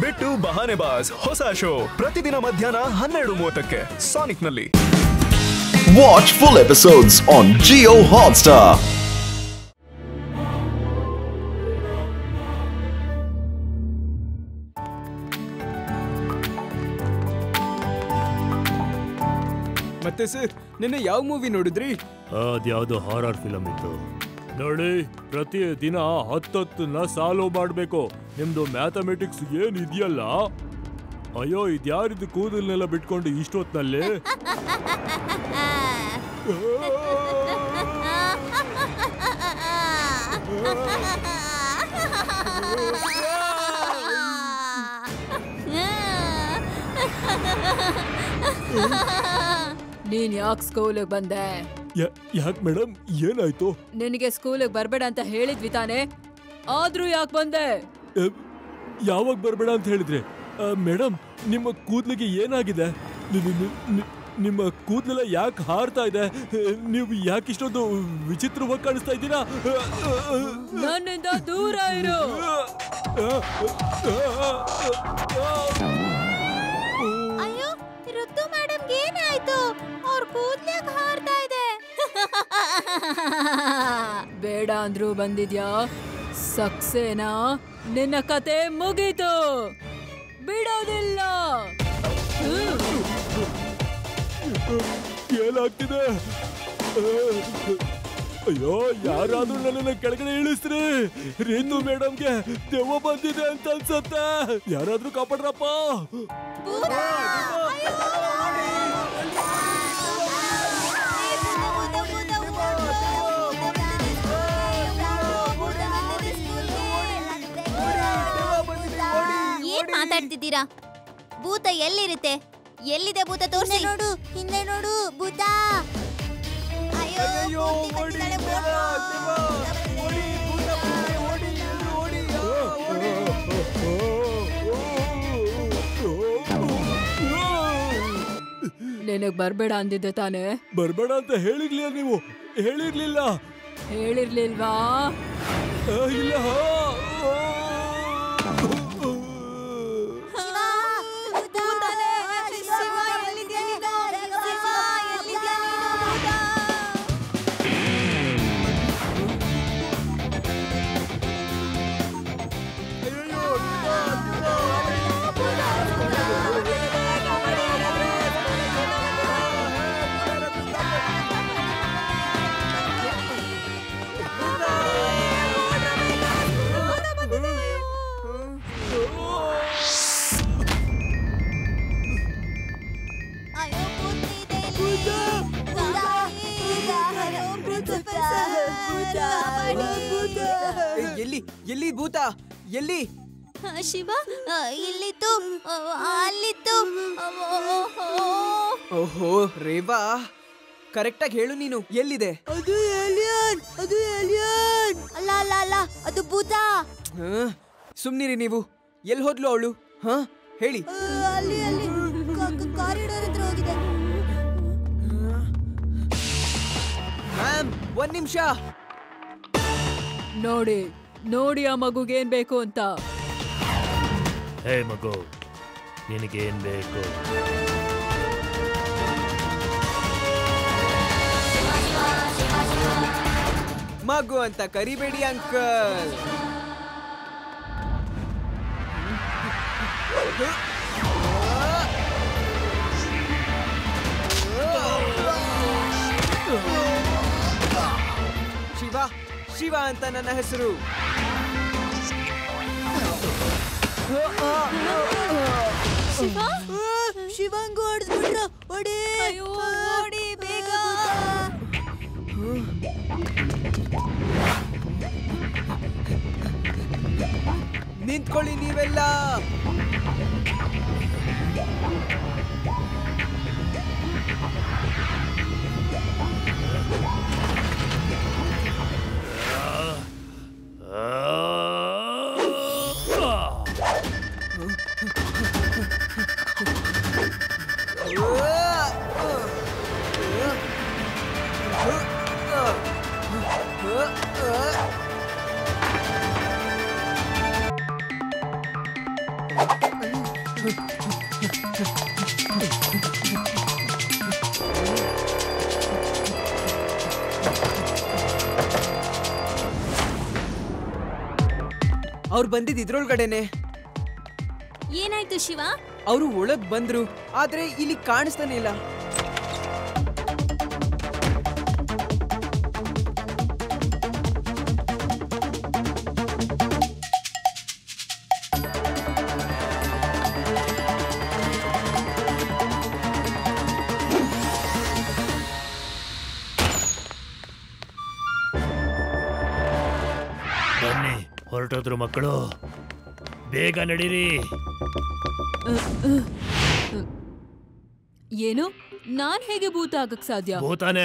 ಬಿಟ್ಟು ಬಹಾನೆ ಬಾಸ್ ಹೊಸ ಶೋ ಪ್ರತಿದಿನ ಮಧ್ಯಾಹ್ನ 12:30ಕ್ಕೆ ಸಾನಿಕ್ ನಲ್ಲಿ. Watch full episodes on Jio Hotstar. ಮತ್ತೆ ಸರ್ ನಿನ್ನೆ ಯಾವ ಮೂವಿ ನೋಡಿದ್ರಿ? ಅದ್ಯಾವುದೋ ಹಾರರ್ ಫಿಲಮ್ ಇತ್ತು ನೋಡಿ. ಪ್ರತಿ ದಿನ 10 ಸಾಲ್ವ್ ಮಾಡ್ಬೇಕು. ನಿಮ್ದು ಮ್ಯಾಥಮೆಟಿಕ್ಸ್ ಏನ್ ಇದೆಯಲ್ಲ, ಅಯ್ಯೋ ಇದ್ಯಾರಿದು ಕೂದಲ್ನೆಲ್ಲ ಬಿಟ್ಕೊಂಡು ಇಷ್ಟೊತ್ನಲ್ಲಿ. ನೀನ್ ಯಾಕೆ ಸ್ಕೂಲಿಗೆ ಬಂದೆ? ಯಾಕೆ ಮೇಡಮ್, ಏನಾಯ್ತು? ನಿನಗೆ ಸ್ಕೂಲಿಗೆ ಬರ್ಬೇಡ ಅಂತ ಹೇಳಿದ್ವಿ ತಾನೆ, ಆದ್ರೂ ಯಾಕೆ ಬಂದೆ? ಯಾವಾಗ ಬರ್ಬೇಡ ಅಂತ ಹೇಳಿದ್ರೆ? ಮೇಡಮ್, ನಿಮ್ಮ ಕೂದ್ಲಿಗೆ ಏನಾಗಿದೆ? ನಿಮ್ಮ ಕೂದಲೆಲ್ಲ ಯಾಕೆ ಹಾರ್ತಾ ಇದೆ? ನೀವು ಯಾಕೆ ಇಷ್ಟೊಂದು ವಿಚಿತ್ರವಾಗಿ ಕಾಣಿಸ್ತಾ ಇದ್ದೀರಾ? ನನ್ನಿಂದ ದೂರ ಇರು. ಅಯ್ಯೋ, ಋತು ಮೇಡಮ್ಗೆ ಏನಾಯ್ತು? ಅವ್ರ ಕೂದ್ಲಿಗೆ ಹಾರ್ತಾ ಇದೆ. ಬೇಡ ಅಂದ್ರೂ ಬಂದಿದ್ಯಾ? ಸಕ್ಸೇನಾ? ನಿನ್ನ ಕತೆ ಮುಗೀತು, ಬಿಡೋದಿಲ್ಲ. ಏನಾಗ್ತಿದೆ? ಅಯ್ಯೋ, ಯಾರಾದ್ರೂ ನನ್ನನ್ನ ಕೆಳಗಡೆ ಇಳಿಸ್ರಿ. ರೇನು ಮೇಡಮ್ಗೆ ದೆವ್ವ ಬಂದಿದೆ ಅಂತ ಅನ್ಸತ್ತೆ. ಯಾರಾದ್ರೂ ಕಾಪಾಡ್ರಪ್ಪ. ಏನ್ ಮಾತಾಡ್ತಿದ್ದೀರಾ? ಭೂತ ಎಲ್ಲಿರುತ್ತೆ? ಎಲ್ಲಿದೆ ಭೂತ? ತೋರಿಸಿ. ನೋಡು, ಹಿಂದೆ ನೋಡು, ಭೂತ. ಅಯ್ಯೋ, ನಿನಗ್ ಬರ್ಬೇಡ ಅಂದಿದ್ದೆ ತಾನೆ? ಬರ್ಬೇಡ ಅಂತ ಹೇಳಿರ್ಲಿಲ್ಲ ನೀವು? ಹೇಳಿರ್ಲಿಲ್ಲ? ಹೇಳಿರ್ಲಿಲ್ವಾ? ಇಲ್ಲ. ಎಲ್ಲಿ ಭೂತ? ಎಲ್ಲಿ? ಶಿವ, ಇಲ್ಲಿತ್ತು, ಅಲ್ಲಿತ್ತು. ಓಹೋ ರೇವಾ, ಕರೆಕ್ಟಾಗಿ ಹೇಳು ನೀನು, ಎಲ್ಲಿದೆ? ಅದು ಏಲಿಯನ್, ಅದು ಏಲಿಯನ್. ಅಲ್ಲ ಅಲ್ಲ ಅಲ್ಲ, ಅದು ಭೂತ. ಸುಮ್ನಿರಿ ನೀವು. ಎಲ್ಲಿ ಹೋದ್ಲು ಅವಳು? ಹಾ ಹೇಳಿ. ಅಲ್ಲಿ ಅಲ್ಲಿ ಕಾರಿಡಾರ್ ಹತ್ರ ಹೋಗಿದೆ. ಮ್ಯಾಮ್, 1 ನಿಮಿಷ. ನೋಡಿ ನೋಡಿ ಆ ಮಗುಗೇನ್ ಬೇಕು ಅಂತ. ಹೇ ಮಗು, ನಿನಗೇನ್ ಬೇಕು? ಮಗು ಅಂತ ಕರಿಬೇಡಿ ಅಂಕಲ್. ಶಿವ, ಶಿವ ಅಂತ ನನ್ನ ಹೆಸರು. ಶಿವ, ಶಿವಂಗ್ ಓಡಿಸ್ಬಿಟ್ರು. ಓಡಿ, ಓಡಿ ಬೇಗ. ನಿಂತ್ಕೊಳ್ಳಿ ನೀವೆಲ್ಲ. ಅವ್ರು ಬಂದಿದ್ ಇದ್ರೊಳಗಡೆನೆ. ಏನಾಯ್ತು ಶಿವ? ಅವರು ಒಳಗ್ ಬಂದ್ರು, ಆದ್ರೆ ಇಲ್ಲಿ ಕಾಣಿಸ್ತಾನೆ ಇಲ್ಲ. ಬನ್ನಿ, ಹೊರಟೋದ್ರು ಮಕ್ಕಳು, ಬೇಗ ನಡೀರಿ. ಏನು? ನಾನ್ ಹೇಗೆ ಭೂತ ಆಗಕ್ ಸಾಧ್ಯ? ಭೂತಾನೆ,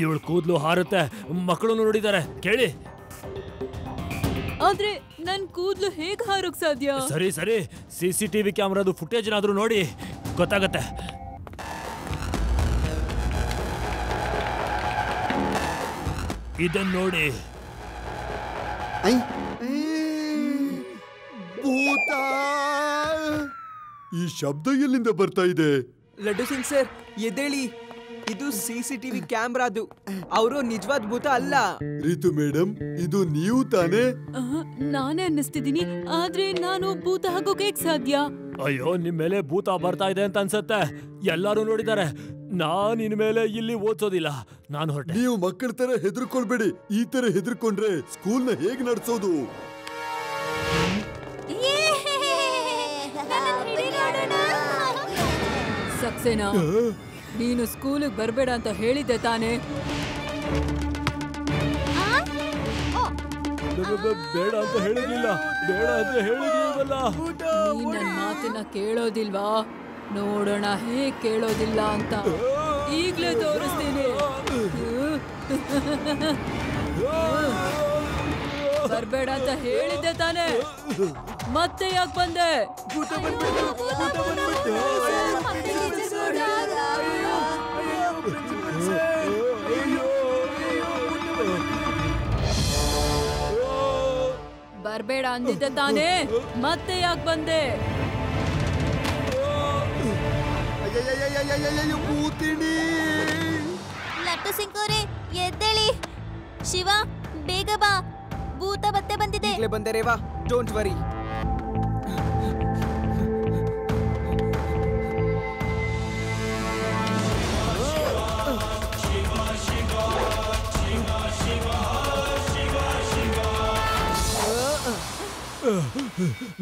ಇವಳು ಕೂದ್ಲು ಹಾರುತ್ತೆ, ಮಕ್ಕಳು ನೋಡಿದ್ದಾರೆ, ಕೇಳಿ. ಆದ್ರೆ ನನ್ ಕೂದ್ಲು ಹೇಗ್ ಹಾರೋಕ್ ಸಾಧ್ಯ? ಸರಿ ಸರಿ, CCTV ಕ್ಯಾಮ್ರಾದು ಫುಟೇಜ್ ಏನಾದ್ರೂ ನೋಡಿ ಗೊತ್ತಾಗತ್ತೆ. ಇದನ್ನ ನೋಡಿ. ಭೂತ! ಈ ಶಬ್ದ ಎಲ್ಲಿಂದ ಬರ್ತಾ ಇದೆ? ಲಡ್ಡು ಸಿಂಗ್ ಸರ್, ಎದ್ದೇಳಿ. ಇದು CCTV ಕ್ಯಾಮ್ರಾದು. ಅವರು ನಿಜವಾದ ಭೂತ ಅಲ್ಲ. ರೀತು ಮೇಡಮ್, ಇದು ನೀವು ತಾನೇ? ನಾನೇ ಅನ್ನಿಸ್ತಿದ್ದೀನಿ, ಆದ್ರೆ ನಾನು ಭೂತ ಆಗೋಕೆ ಹೇಗ್ ಸಾಧ್ಯ? ಅಯ್ಯೋ, ನಿಮ್ ಮೇಲೆ ಭೂತ ಬರ್ತಾ ಇದೆ ಅಂತ ಅನ್ಸತ್ತೆ. ಎಲ್ಲರೂ ನೋಡಿದ್ದಾರೆ. ನಾನ್ ಇನ್ಮೇಲೆ ಇಲ್ಲಿ ಓದ್ಸೋದಿಲ್ಲ, ನಾನು ಹೊರಟೆ. ನೀವು ಮಕ್ಕಳ ತರ ಹೆದರ್ಕೊಳ್ಬೇಡಿ. ಈ ತರ ಹೆದರ್ಕೊಂಡ್ರೆ ಸ್ಕೂಲ್ನ ಹೇಗ್ ನಡ್ಸೋದು? ಸಕ್ಸೇನಾ, ನೀನು ಸ್ಕೂಲಿಗೆ ಬರ್ಬೇಡ ಅಂತ ಹೇಳಿದ್ದೆ ತಾನೇ? ಬೇಡ ಅಂತ ಹೇಳಿರ್ಲಿಲ್ಲ, ಬೇಡ ಅಂತ ಹೇಳಿರ್ಲಿಲ್ವಲ್ಲ. ನೀನ್ ನನ್ ಮಾತನ್ನ ಕೇಳೋದಿಲ್ವಾ? ನೋಡೋಣ ಹೇಗ್ ಕೇಳೋದಿಲ್ಲ ಅಂತ. ಈಗ್ಲೇ ತೋರಿಸ್ತೀನಿ. ಬರ್ಬೇಡ ಅಂತ ಹೇಳಿದ್ದೆ ತಾನೇ, ಮತ್ತೆ ಯಾಕೆ ಬಂದೆ? ಬರ್ಬೇಡ ಅಂದಿದ್ದೆ ತಾನೇ, ಮತ್ತೆ ಯಾಕೆ ಬಂದೆ? ಲಡ್ಡು ಸಿಂಗ್ ಅವರೇ, ಎದ್ದೇಳಿ. ಶಿವ, ಬೇಗ ಬಾ, ಭೂತ ಮತ್ತೆ ಬಂದಿದೆ. ಈಗಲೇ ಬಂದೆ ರೇವಾ, ಡೋಂಟ್ ವರಿ.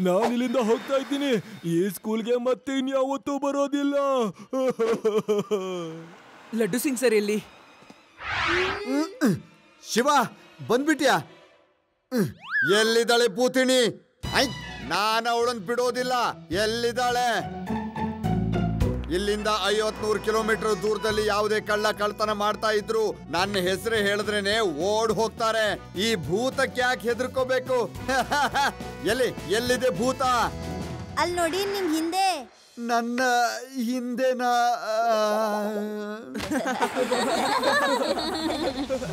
ನಾನಿಲ್ಲಿಂದ ಹೋಗ್ತಾ ಇದ್ದೀನಿ. ಈ ಸ್ಕೂಲ್ಗೆ ಮತ್ತೆ ಇನ್ಯಾವತ್ತೂ ಬರೋದಿಲ್ಲ. ಲಡ್ಡು ಸಿಂಗ್ ಸರ್ ಎಲ್ಲಿ? ಶಿವ, ಬಂದ್ಬಿಟ್ಯಾ? ಎಲ್ಲಿದ್ದಾಳೆ ಪೂತಿಣಿ? ನಾನು ಅವಳನ್ನು ಬಿಡೋದಿಲ್ಲ. ಎಲ್ಲಿದ್ದಾಳೆ? ಇಲ್ಲಿಂದ 50-100 ಕಿಲೋಮೀಟರ್ ದೂರದಲ್ಲಿ ಯಾವುದೇ ಕಳ್ಳತನ ಮಾಡ್ತಾ ಇದ್ರು ನನ್ನ ಹೆಸರು ಹೇಳಿದ್ರೇನೆ ಓಡ್ ಹೋಗ್ತಾರೆ. ಈ ಭೂತಕ್ಕೆ ಯಾಕೆ ಹೆದರ್ಕೋಬೇಕು? ಎಲ್ಲಿದೆ ಭೂತ? ಅಲ್ಲಿ ನೋಡಿ, ನಿಮ್ ಹಿಂದೆ. ನನ್ನ ಹಿಂದೆನಾ?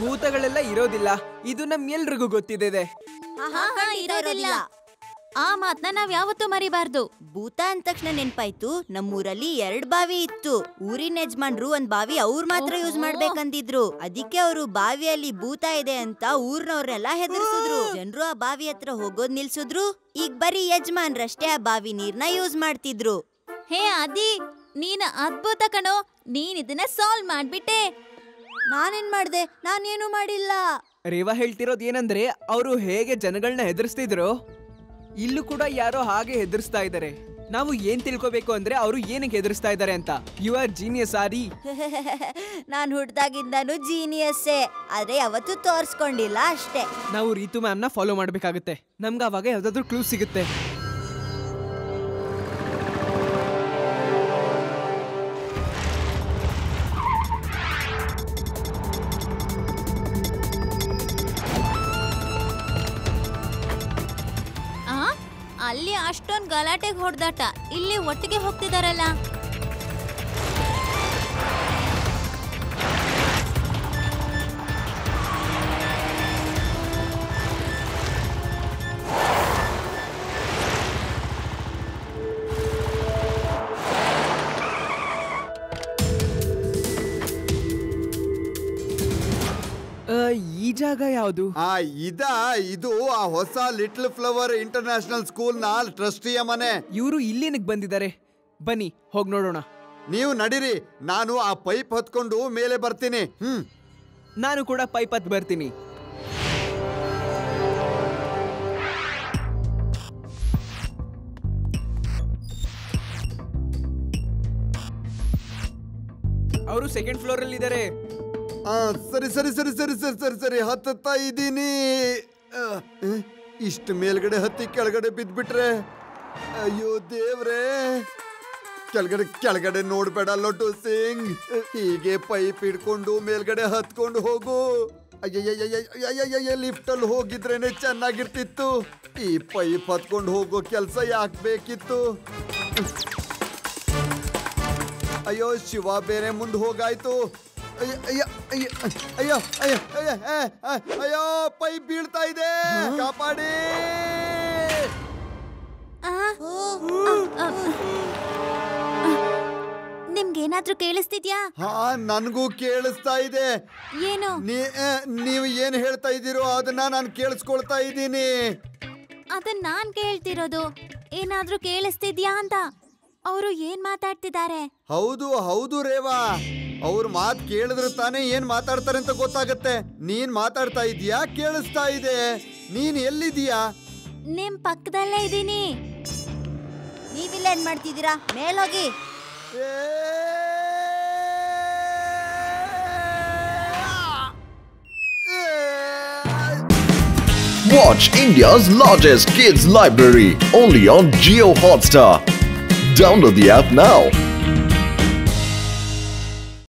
ಭೂತಗಳೆಲ್ಲ ಇರೋದಿಲ್ಲ, ಇದು ನಮ್ಮೆಲ್ರಿಗೂ ಗೊತ್ತಿದೆ. ಇರೋದಿಲ್ಲ. ಆ ಮಾತನ್ನ ನಾವ್ ಯಾವತ್ತೂ ಮರಿಬಾರ್ದು. ಭೂತ ಅಂದ ತಕ್ಷಣ ನೆನ್ಪಾಯ್ತು, ನಮ್ಮೂರಲ್ಲಿ 2 ಬಾವಿ ಇತ್ತು. ಊರಿನ ಯಜಮಾನ್ರು ಒಂದ್ ಬಾವಿ ಅವ್ರು ಮಾತ್ರ ಯೂಸ್ ಮಾಡ್ಬೇಕಂದಿದ್ರು. ಅದಕ್ಕೆ ಅವರು ಬಾವಿಯಲ್ಲಿ ಭೂತ ಇದೆ ಅಂತ ಊರ್ನವ್ರನ್ನೆಲ್ಲ ಹೆದರ್ಸಿದ್ರು. ಜನರು ಆ ಬಾವಿ ಹತ್ರ ಹೋಗೋದ್ ನಿಲ್ಸಿದ್ರು. ಈಗ ಬರೀ ಯಜಮಾನ್ರಷ್ಟೇ ಆ ಬಾವಿ ನೀರ್ನ ಯೂಸ್ ಮಾಡ್ತಿದ್ರು. ಹೇ ಆದಿ, ನೀನ್ ಅದ್ಭುತ ಕಣೋ. ನೀನ್ ಇದನ್ನ ಸಾಲ್ವ್ ಮಾಡ್ಬಿಟ್ಟೆ. ನಾನೇನ್ ಮಾಡ್ದೆ? ನಾನೇನು ಮಾಡಿಲ್ಲ. ರೇವಾ ಹೇಳ್ತಿರೋದ್ ಏನಂದ್ರೆ, ಅವರು ಹೇಗೆ ಜನಗಳನ್ನ ಹೆದರ್ಸ್ತಿದ್ರು, ಇಲ್ಲೂ ಕೂಡ ಯಾರೋ ಹಾಗೆ ಹೆದರ್ಸ್ತಾ ಇದ್ದಾರೆ. ನಾವು ಏನ್ ತಿಳ್ಕೋಬೇಕು ಅಂದ್ರೆ, ಅವರು ಏನಕ್ಕೆ ಹೆದರ್ಸ್ತಾ ಇದ್ದಾರೆ ಅಂತ. ಯು ಆರ್ ಜೀನಿಯಸ್ ಆದಿ. ನಾನ್ ಹುಟ್ದಾಗಿಂದಾನು ಜೀನಿಯಸ್ಸೇ, ಆದ್ರೆ ಯಾವತ್ತೂ ತೋರ್ಸ್ಕೊಂಡಿಲ್ಲ ಅಷ್ಟೇ. ನಾವು ರೀತು ಮ್ಯಾಮ್ ನ ಫಾಲೋ ಮಾಡ್ಬೇಕಾಗುತ್ತೆ. ನಮ್ಗೆ ಅವಾಗ ಯಾವ್ದಾದ್ರು ಕ್ಲೂ ಸಿಗುತ್ತೆ. ಅಲ್ಲಿ ಅಷ್ಟೊಂದು ಗಲಾಟೆಗೆ ಹೊಡೆದಾಟ, ಇಲ್ಲಿ ಒಟ್ಟಿಗೆ ಹೋಗ್ತಿದಾರಲ್ಲ. ಈ ಜಾಗ ಯಾವುದು? ಇದು ಆ ಹೊಸ ಲಿಟಲ್ ಫ್ಲವರ್ ಇಂಟರ್ನ್ಯಾಷನಲ್ ಸ್ಕೂಲ್ ನ ಟ್ರಸ್ಟಿಯ ಮನೆ. ಇವರು ಇಲ್ಲಿನಕ್ ಬಂದಿದ್ದಾರೆ. ಬನ್ನಿ ಹೋಗ್ ನೋಡೋಣ. ನೀವು ನಡೀರಿ, ನಾನು ಆ ಪೈಪ್ ಹೊತ್ಕೊಂಡು ಮೇಲೆ ಬರ್ತೀನಿ. ನಾನು ಕೂಡ ಪೈಪ್ ಹತ್ ಬರ್ತೀನಿ. ಅವರು ಸೆಕೆಂಡ್ ಫ್ಲೋರ್ ಅಲ್ಲಿ ಇದ್ದಾರೆ. ಸರಿ ಸರಿ ಸರಿ ಸರಿ ಸರಿ ಸರಿ ಸರಿ ಹತ್ತಾ ಇದ್ದೀನಿ. ಇಷ್ಟು ಮೇಲ್ಗಡೆ ಹತ್ತಿ ಕೆಳಗಡೆ ಬಿದ್ಬಿಟ್ರೆ ಅಯ್ಯೋ ದೇವ್ರೇ. ಕೆಳಗಡೆ ಕೆಳಗಡೆ ನೋಡ್ಬೇಡ ಲೊಟ್ಟು ಸಿಂಗ್. ಹೀಗೆ ಪೈಪ್ ಹಿಡ್ಕೊಂಡು ಮೇಲ್ಗಡೆ ಹತ್ಕೊಂಡು ಹೋಗು. ಅಯ್ಯಯ್ಯ ಲಿಫ್ಟ್ ಅಲ್ಲಿ ಹೋಗಿದ್ರೇನೆ ಚೆನ್ನಾಗಿರ್ತಿತ್ತು. ಈ ಪೈಪ್ ಹತ್ಕೊಂಡು ಹೋಗೋ ಕೆಲಸ ಯಾಕೆ ಬೇಕಿತ್ತು? ಅಯ್ಯೋ ಶಿವ, ಬೇರೆ ಮುಂದೆ ಹೋಗಾಯ್ತು. ಅಯ್ಯ ಅಯ್ಯ ಅಯ್ಯೋ ಅಯ್ಯ ಅಯ್ಯ ಅಯ್ಯೋ ಪೈಪ್ ಬೀಳ್ತಾ ಇದೆ, ಕಾಪಾಡಿ. ನಿಮ್ಗೇನಾದ್ರೂ ಕೇಳಿಸ್ತಿದ್ಯಾ? ಹಾ, ನನ್ಗೂ ಕೇಳಿಸ್ತಾ ಇದೆ. ಏನು? ನೀವು ಏನ್ ಹೇಳ್ತಾ ಇದ್ದೀರೋ ಅದನ್ನ ನಾನು ಕೇಳಿಸ್ಕೊಳ್ತಾ ಇದ್ದೀನಿ. ಅದನ್ನ ನಾನ್ ಕೇಳ್ತಿರೋದು. ಏನಾದ್ರೂ ಕೇಳಿಸ್ತಿದ್ಯಾ ಅಂತ. ಅವರು ಏನ್ ಮಾತಾಡ್ತಿದ್ದಾರೆ? ಹೌದು ಹೌದು ರೇವಾ, ಅವ್ರ ಮಾತ್ ಕೇಳಿದ್ರೆ ತಾನೇ ಏನ್ ಮಾತಾಡ್ತಾರೆ ಅಂತ ಗೊತ್ತಾಗತ್ತೆ. ನೀನ್ ಮಾತಾಡ್ತಾ ಇದೀಯಾ? ಕೇಳಿಸ್ತಾ ಇದೆ. ನೀನ್ ಎಲ್ಲಿದೀಯಾ? ನಿಮ್ ಪಕ್ಕದಲ್ಲೇ ಇದೀನಿ. ನೀವಿಲ್ಲೇನ್ ಮಾಡ್ತಿದ್ದೀರಾ? ಮೇಲೋಗಿ. Watch India's largest kids library only on Jio Hotstar. Download the app now.